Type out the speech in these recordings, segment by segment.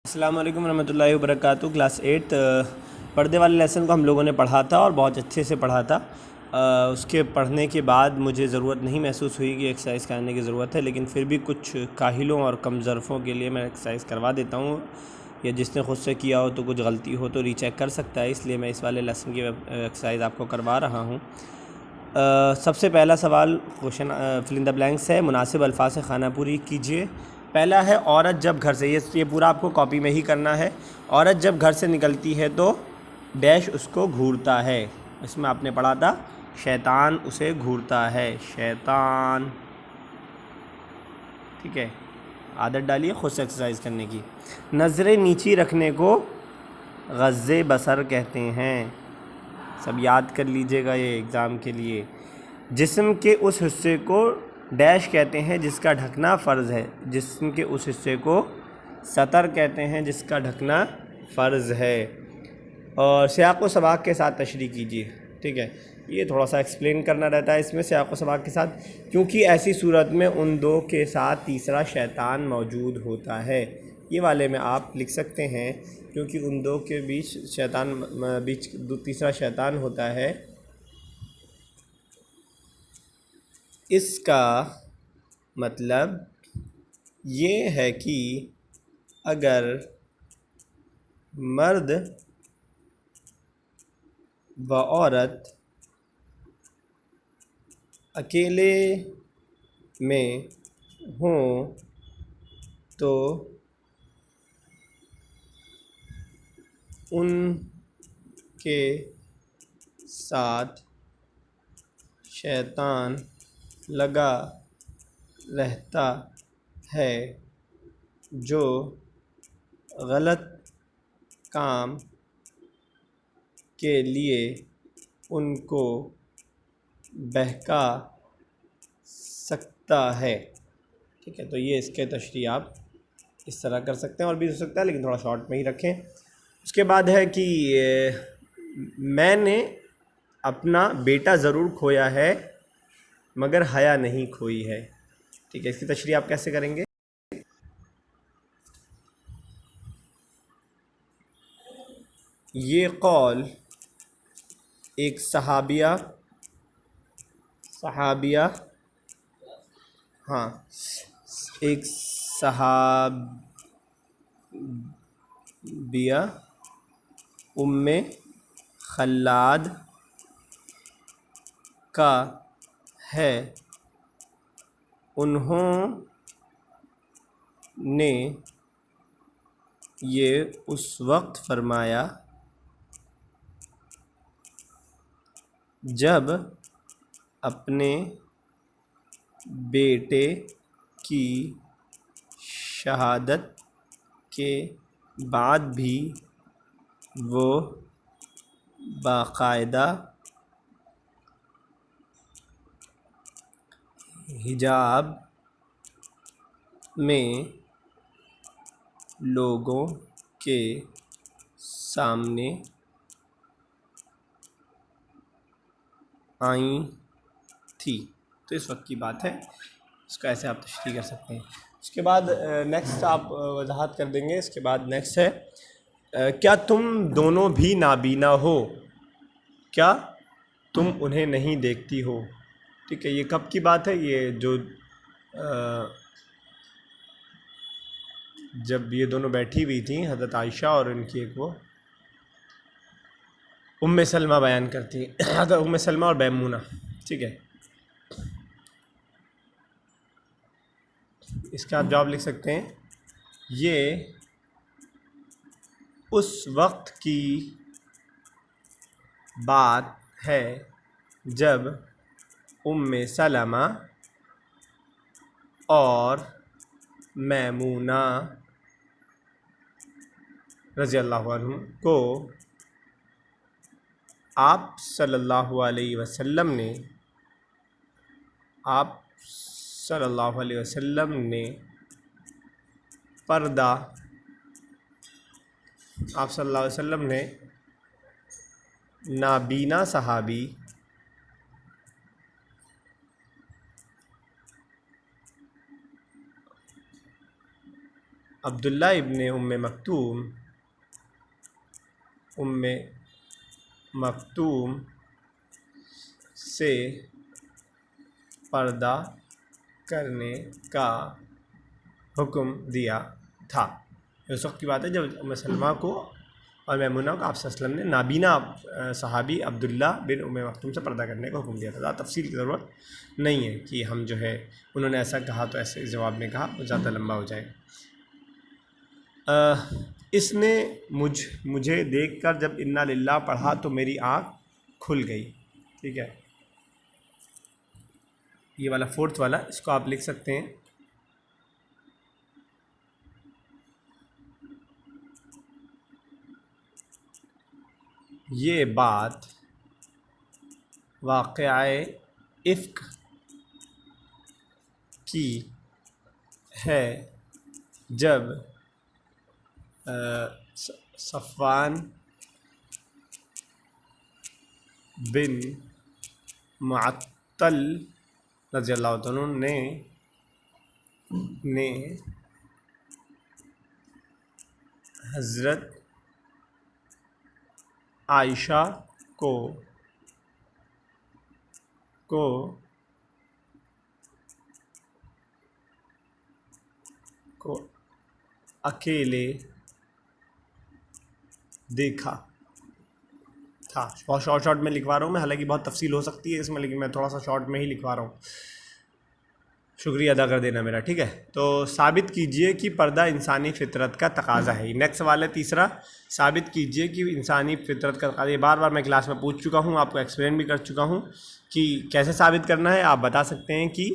السلام علیکم ورحمۃ اللہ وبرکاتہ۔ کلاس 8 پردے والے لیسن کو ہم لوگوں نے پڑھا تھا اور بہت اچھے سے پڑھا تھا۔ اس کے پڑھنے کے بعد مجھے ضرورت نہیں محسوس ہوئی کہ ایکسرسائز کرنے کی ضرورت ہے، لیکن پھر بھی کچھ کاہلوں اور کم ظرفوں کے لیے میں ایکسرسائز کروا دیتا ہوں، یا جس نے خود سے کیا ہو تو کچھ غلطی ہو تو ری چیک کر سکتا ہے، اس لیے میں اس والے لیسن کی ایکسرسائز آپ کو کروا رہا ہوں۔ سب سے پہلا سوال کوشچن فل ان دا بلینکس ہے، مناسب الفاظ سے خانہ پوری کیجیے۔ پہلا ہے عورت جب گھر سے، یہ پورا آپ کو کاپی میں ہی کرنا ہے۔ عورت جب گھر سے نکلتی ہے تو ڈیش اس کو گھورتا ہے۔ اس میں آپ نے پڑھا تھا شیطان اسے گھورتا ہے، شیطان، ٹھیک ہے۔ عادت ڈالیے خود سے ایکسرسائز کرنے کی۔ نظریں نیچی رکھنے کو غض بصر کہتے ہیں، سب یاد کر لیجئے گا یہ ایگزام کے لیے۔ جسم کے اس حصے کو ڈیش کہتے ہیں جس کا ڈھکنا فرض ہے، جسم کے اس حصے کو سطر کہتے ہیں جس کا ڈھکنا فرض ہے۔ اور سیاق و سباق کے ساتھ تشریح کیجیے، ٹھیک ہے۔ یہ تھوڑا سا ایکسپلین کرنا رہتا ہے اس میں سیاق و سباق کے ساتھ، کیونکہ ایسی صورت میں ان دو کے ساتھ تیسرا شیطان موجود ہوتا ہے۔ یہ والے میں آپ لکھ سکتے ہیں کیونکہ ان دو کے بیچ تیسرا شیطان ہوتا ہے۔ اس کا مطلب یہ ہے کہ اگر مرد و عورت اکیلے میں ہوں تو ان کے ساتھ شیطان لگا رہتا ہے، جو غلط کام کے لیے ان کو بہکا سکتا ہے، ٹھیک ہے۔ تو یہ اس کے تشریح آپ اس طرح کر سکتے ہیں، اور بھی ہو سکتا ہے لیکن تھوڑا شارٹ میں ہی رکھیں۔ اس کے بعد ہے کہ میں نے اپنا بیٹا ضرور کھویا ہے مگر حیا نہیں کھوئی ہے، ٹھیک ہے۔ اس کی تشریح آپ کیسے کریں گے؟ یہ قول ایک صحابیہ ایک صحابیہ ام خلاد کا ہے۔ انہوں نے یہ اس وقت فرمایا جب اپنے بیٹے کی شہادت کے بعد بھی وہ باقاعدہ حجاب میں لوگوں کے سامنے آئی تھی۔ تو اس وقت کی بات ہے، اس کا ایسے آپ تشریح کر سکتے ہیں۔ اس کے بعد نیکسٹ آپ وضاحت کر دیں گے۔ اس کے بعد نیکسٹ ہے کیا تم دونوں بھی نابینا ہو؟ کیا تم انہیں نہیں دیکھتی ہو؟ ٹھیک ہے۔ یہ کب کی بات ہے؟ یہ جو جب یہ دونوں بیٹھی ہوئی تھیں، حضرت عائشہ اور ان کی ایک وہ ام سلمہ بیان کرتی ہیں، حضرت ام سلمہ اور میمونہ، ٹھیک ہے۔ اس کا آپ جواب لکھ سکتے ہیں، یہ اس وقت کی بات ہے جب ام سلمہ اور میمونہ رضی اللہ عنہ کو آپ صلی اللہ علیہ وسلم نے پردہ، آپ صلی اللہ علیہ وسلم نے نابینا صحابی عبداللہ ابن ام مکتوم سے پردہ کرنے کا حکم دیا تھا۔ اس وقت کی بات ہے جب ام سلمہ کو اور میمونہ کو آپ صلی اللہ علیہ وسلم نے نابینا صحابی عبداللہ بن ام مکتوم سے پردہ کرنے کا حکم دیا تھا۔ زیادہ تفصیل کی ضرورت نہیں ہے کہ ہم جو ہے انہوں نے ایسا کہا تو ایسے جواب میں کہا، وہ زیادہ لمبا ہو جائے گا۔ اس نے مجھے دیکھ کر جب انا للہ پڑھا تو میری آنکھ کھل گئی۔ ٹھیک ہے، یہ والا فورتھ والا اس کو آپ لکھ سکتے ہیں۔ یہ بات واقعہ افک کی ہے جب صفوان بن معطل رضی اللہ عنہ نے حضرت عائشہ کو اکیلے دیکھا تھا۔ بہت شارٹ میں لکھوا رہا ہوں میں، حالانکہ بہت تفصیل ہو سکتی ہے اس میں، لیکن میں تھوڑا سا شارٹ میں ہی لکھوا رہا ہوں، شکریہ ادا کر دینا میرا۔ ٹھیک ہے، تو ثابت کیجئے کہ پردہ انسانی فطرت کا تقاضا ہے۔ نیکسٹ سوال ہے تیسرا، ثابت کیجئے کہ انسانی فطرت کا تقاضا۔ یہ بار بار میں کلاس میں پوچھ چکا ہوں، آپ کو ایکسپلین بھی کر چکا ہوں کہ کیسے ثابت کرنا ہے۔ آپ بتا سکتے ہیں کہ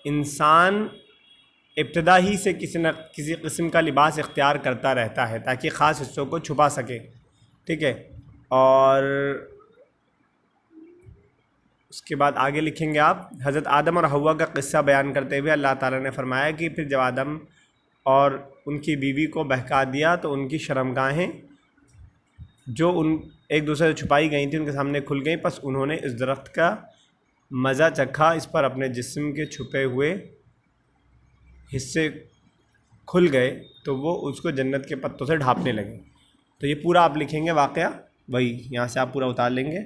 انسان ابتدا ہی سے کسی قسم کا لباس اختیار کرتا رہتا ہے تاکہ خاص حصوں کو چھپا سکے۔ ٹھیک ہے، اور اس کے بعد آگے لکھیں گے آپ، حضرت آدم اور حوا کا قصہ بیان کرتے ہوئے اللہ تعالیٰ نے فرمایا کہ پھر جب آدم اور ان کی بیوی کو بہکا دیا تو ان کی شرمگاہیں جو ایک دوسرے سے چھپائی گئی تھیں ان کے سامنے کھل گئیں، پس انہوں نے اس درخت کا مزہ چکھا، اس پر اپنے جسم کے چھپے ہوئے حصے کھل گئے تو وہ اس کو جنت کے پتوں سے ڈھانپنے لگے۔ تو یہ پورا آپ لکھیں گے واقعہ، وہی یہاں سے آپ پورا اتار لیں گے۔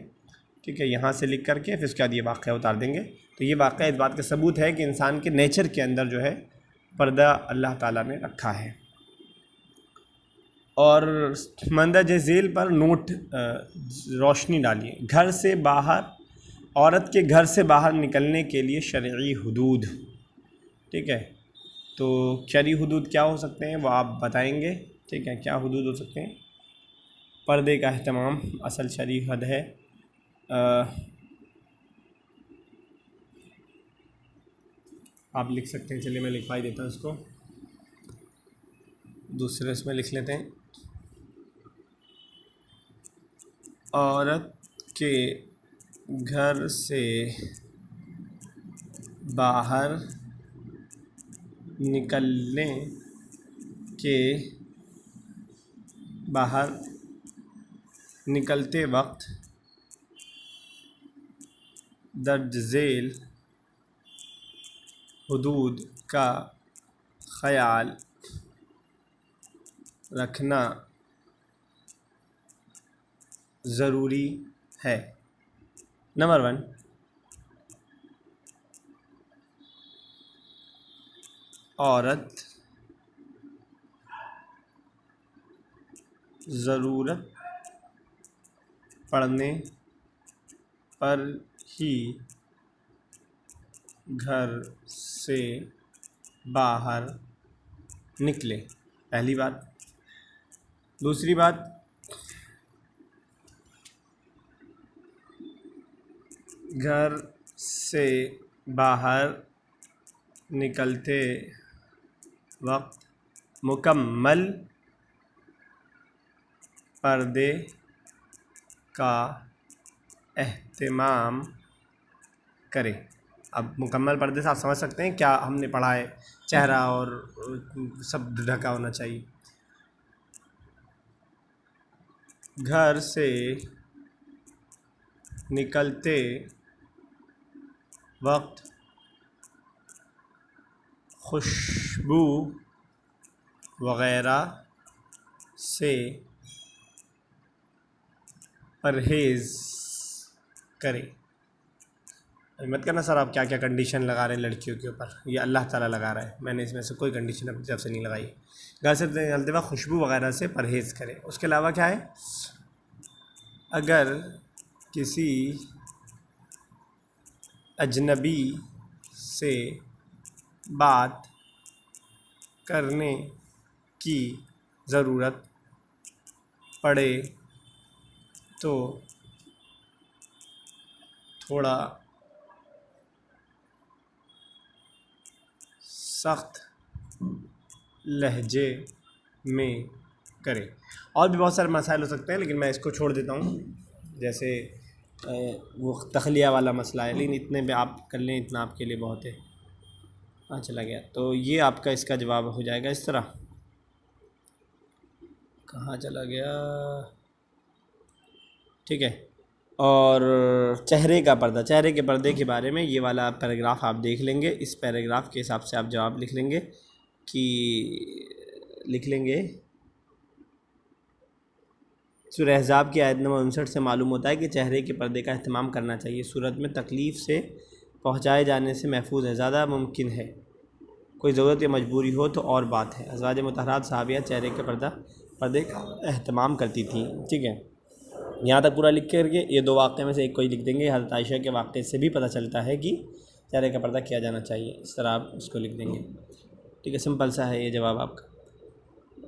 ٹھیک ہے، یہاں سے لکھ کر کے پھر اس کے بعد یہ واقعہ اتار دیں گے۔ تو یہ واقعہ اس بات کا ثبوت ہے کہ انسان کے نیچر کے اندر جو ہے پردہ اللہ تعالیٰ نے رکھا ہے۔ اور مندرجہ ذیل پر نوٹ روشنی ڈالیے۔ گھر سے باہر، عورت کے گھر سے باہر نکلنے کے لیے شرعی حدود۔ ٹھیک ہے، تو شرعی حدود کیا ہو سکتے ہیں وہ آپ بتائیں گے۔ ٹھیک ہے، کیا حدود ہو سکتے ہیں؟ پردے کا اہتمام اصل شرعی حد ہے۔ آپ لکھ سکتے ہیں، چلیے میں لکھوائی دیتا ہوں اس کو، دوسرے اس میں لکھ لیتے ہیں۔ عورت کے گھر سے باہر نکلتے وقت درج ذیل حدود کا خیال رکھنا ضروری ہے۔ نمبر 1، عورت ضرورت پڑنے پر ہی گھر سے باہر نکلے، پہلی بات۔ دوسری بات، گھر سے باہر نکلتے وقت مکمل پردے کا اہتمام کرے۔ اب مکمل پردے سے آپ سمجھ سکتے ہیں کیا ہم نے پڑھا ہے، چہرہ اور سب ڈھکا ہونا چاہیے۔ گھر سے نکلتے وقت خوشبو وغیرہ سے پرہیز کرے۔ مت کرنا سر آپ کیا کیا کنڈیشن لگا رہے ہیں لڑکیوں کے اوپر، یہ اللہ تعالیٰ لگا رہا ہے، میں نے اس میں سے کوئی کنڈیشن اپنی طرف سے نہیں لگائی۔ گھر سے نکلتے وقت خوشبو وغیرہ سے پرہیز کرے۔ اس کے علاوہ کیا ہے، اگر کسی اجنبی سے بات کرنے کی ضرورت پڑے تو تھوڑا سخت لہجے میں کرے۔ اور بھی بہت سارے مسائل ہو سکتے ہیں لیکن میں اس کو چھوڑ دیتا ہوں، جیسے وہ تخلیہ والا مسئلہ ہے، لیکن اتنے پہ آپ کر لیں، اتنا آپ کے لیے بہت ہے۔ ہاں چلا گیا، تو یہ آپ کا اس کا جواب ہو جائے گا اس طرح۔ کہاں چلا گیا، ٹھیک ہے۔ اور چہرے کا پردہ، چہرے کے پردے کے بارے میں یہ والا پیراگراف آپ دیکھ لیں گے، اس پیراگراف کے حساب سے آپ جواب لکھ لیں گے کہ سورہ احزاب کی آیت نمبر 59 سے معلوم ہوتا ہے کہ چہرے کے پردے کا اہتمام کرنا چاہیے، صورت میں تکلیف سے پہنچائے جانے سے محفوظ ہے، زیادہ ممکن ہے، کوئی ضرورت یا مجبوری ہو تو اور بات ہے۔ ازواج مطہرات صحابیات چہرے کے پردے کا اہتمام کرتی تھیں، ٹھیک ہے۔ یہاں تک پورا لکھ کر کے یہ دو واقعے میں سے ایک کوئی لکھ دیں گے۔ حضرت عائشہ کے واقعے سے بھی پتہ چلتا ہے کہ چہرے کا پردہ کیا جانا چاہیے، اس طرح آپ اس کو لکھ دیں گے، ٹھیک ہے۔ سمپل سا ہے یہ جواب آپ کا۔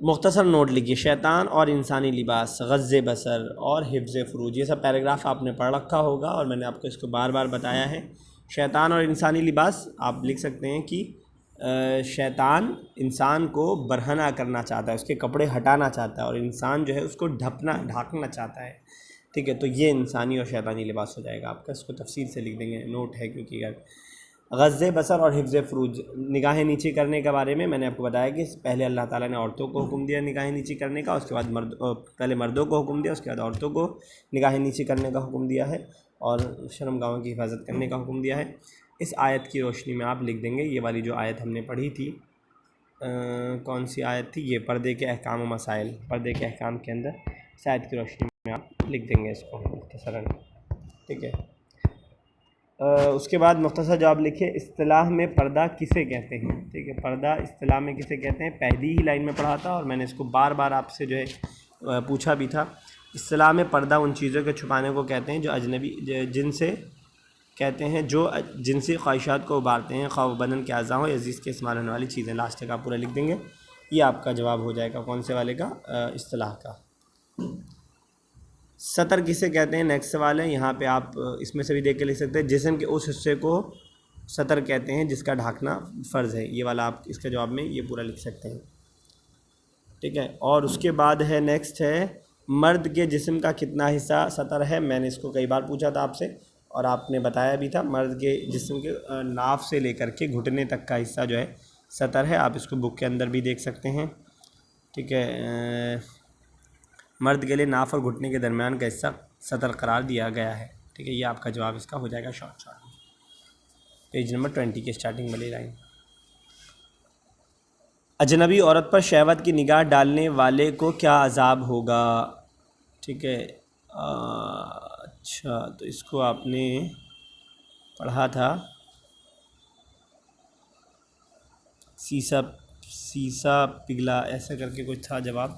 مختصر نوٹ لکھیے، شیطان اور انسانی لباس، غض بصر اور حفظ فروج، یہ سب پیراگراف آپ نے پڑھ رکھا ہوگا اور میں نے آپ کو اس کو بار بار بتایا ہے۔ شیطان اور انسانی لباس آپ لکھ سکتے ہیں کہ شیطان انسان کو برہنہ کرنا چاہتا ہے، اس کے کپڑے ہٹانا چاہتا ہے، اور انسان جو ہے اس کو ڈھانکنا چاہتا ہے، ٹھیک ہے۔ تو یہ انسانی اور شیطانی لباس ہو جائے گا آپ کا، اس کو تفصیل سے لکھ دیں گے، نوٹ ہے کیونکہ غض بصر اور حفظ فروج، نگاہیں نیچی کرنے کے بارے میں نے آپ کو بتایا کہ پہلے اللہ تعالیٰ نے عورتوں کو حکم دیا نگاہیں نیچی کرنے کا، اس کے بعد پہلے مردوں کو حکم دیا، اس کے بعد عورتوں کو نگاہیں نیچی کرنے کا حکم دیا ہے اور شرمگاہوں کی حفاظت کرنے کا حکم دیا ہے۔ اس آیت کی روشنی میں آپ لکھ دیں گے، یہ والی جو آیت ہم نے پڑھی تھی، کون سی آیت تھی، یہ پردے کے احکام و مسائل، پردے کے احکام کے اندر اس آیت کی روشنی میں آپ لکھ دیں گے اس کو مختصراً، ٹھیک ہے۔ اس کے بعد مختصر جواب لکھے، اصطلاح میں پردہ کسے کہتے ہیں، ٹھیک ہے۔ پردہ اصطلاح میں کسے کہتے ہیں، پہلی ہی لائن میں پڑھا تھا اور میں نے اس کو بار بار آپ سے جو ہے پوچھا بھی تھا۔ اصطلاح میں پردہ ان چیزوں کے چھپانے کو کہتے ہیں جو اجنبی جن سے کہتے ہیں جو جنسی خواہشات کو ابھارتے ہیں، خواہ بدن کے اعضاء ہوں یا عزیز کے استعمال ہونے والی چیزیں، لاسٹ تک آپ پورا لکھ دیں گے، یہ آپ کا جواب ہو جائے گا کون سے والے کا، اصطلاح کا۔ سطر کسے کہتے ہیں، نیکسٹ سوال ہے، یہاں پہ آپ اس میں سے بھی دیکھ کے لکھ سکتے ہیں، جسم کے اس حصے کو سطر کہتے ہیں جس کا ڈھانکنا فرض ہے، یہ والا آپ اس کے جواب میں یہ پورا لکھ سکتے ہیں، ٹھیک ہے۔ اور اس کے بعد ہے نیکسٹ ہے، مرد کے جسم کا کتنا حصہ سطر ہے، میں نے اس کو کئی بار پوچھا تھا آپ سے اور آپ نے بتایا بھی تھا، مرد کے جسم کے ناف سے لے کر کے گھٹنے تک کا حصہ جو ہے سطر ہے، آپ اس کو بک کے اندر بھی دیکھ سکتے ہیں، ٹھیک ہے۔ مرد کے لیے ناف اور گھٹنے کے درمیان کا حصہ سطر قرار دیا گیا ہے، ٹھیک ہے، یہ آپ کا جواب اس کا ہو جائے گا شارٹ پیج نمبر 20 کی اسٹارٹنگ والی لائن۔ اجنبی عورت پر شہوت کی نگاہ ڈالنے والے کو کیا عذاب ہوگا، ٹھیک ہے۔ اچھا، تو اس کو آپ نے پڑھا تھا، سیسا پگھلا ایسا کر کے کچھ تھا جواب،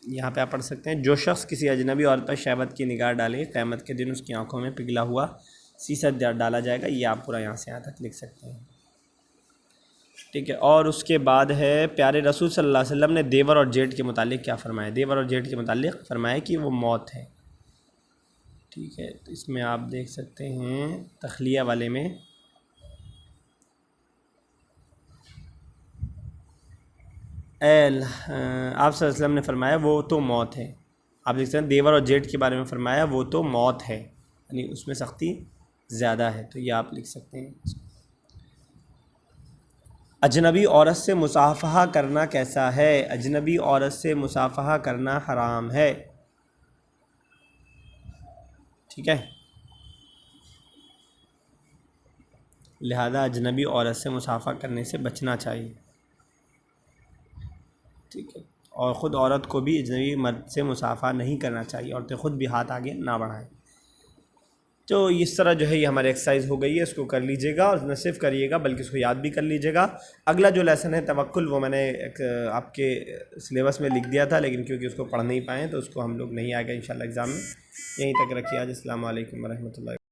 یہاں پہ آپ پڑھ سکتے ہیں، جو شخص کسی اجنبی عورت پر شہوت کی نگاہ ڈالے قیامت کے دن اس کی آنکھوں میں پگھلا ہوا سیسا ڈالا جائے گا، یہ آپ پورا یہاں سے یہاں تک لکھ سکتے ہیں، ٹھیک ہے۔ اور اس کے بعد ہے، پیارے رسول صلی اللہ علیہ وسلم نے دیور اور جیٹ کے متعلق کیا فرمایا، دیور اور جیٹ کے متعلق فرمایا کہ وہ موت ہے، ٹھیک ہے۔ تو اس میں آپ دیکھ سکتے ہیں تخلیہ والے میں، آپ صلی اللہ علیہ وسلم نے فرمایا وہ تو موت ہے، آپ دیکھ سکتے ہیں دیور اور جیٹ کے بارے میں فرمایا وہ تو موت ہے، یعنی اس میں سختی زیادہ ہے، تو یہ آپ لکھ سکتے ہیں۔ اجنبی عورت سے مصافحہ کرنا کیسا ہے، اجنبی عورت سے مصافحہ کرنا حرام ہے، ٹھیک ہے۔ لہذا اجنبی عورت سے مصافحہ کرنے سے بچنا چاہیے، ٹھیک ہے، اور خود عورت کو بھی اجنبی مرد سے مصافحہ نہیں کرنا چاہیے، عورتیں خود بھی ہاتھ آگے نہ بڑھائیں۔ تو اس طرح جو ہے یہ ہماری ایکسرسائز ہو گئی ہے، اس کو کر لیجیے گا، اور نہ صرف کریے گا بلکہ اس کو یاد بھی کر لیجیے گا۔ اگلا جو لیسن ہے توکل، وہ میں نے آپ کے سلیبس میں لکھ دیا تھا، لیکن کیونکہ اس کو پڑھ نہیں پائیں تو اس کو ہم لوگ نہیں آئے گا انشاءاللہ ایگزام میں۔ یہیں تک رکھیے آج۔ السلام علیکم ورحمۃ اللہ۔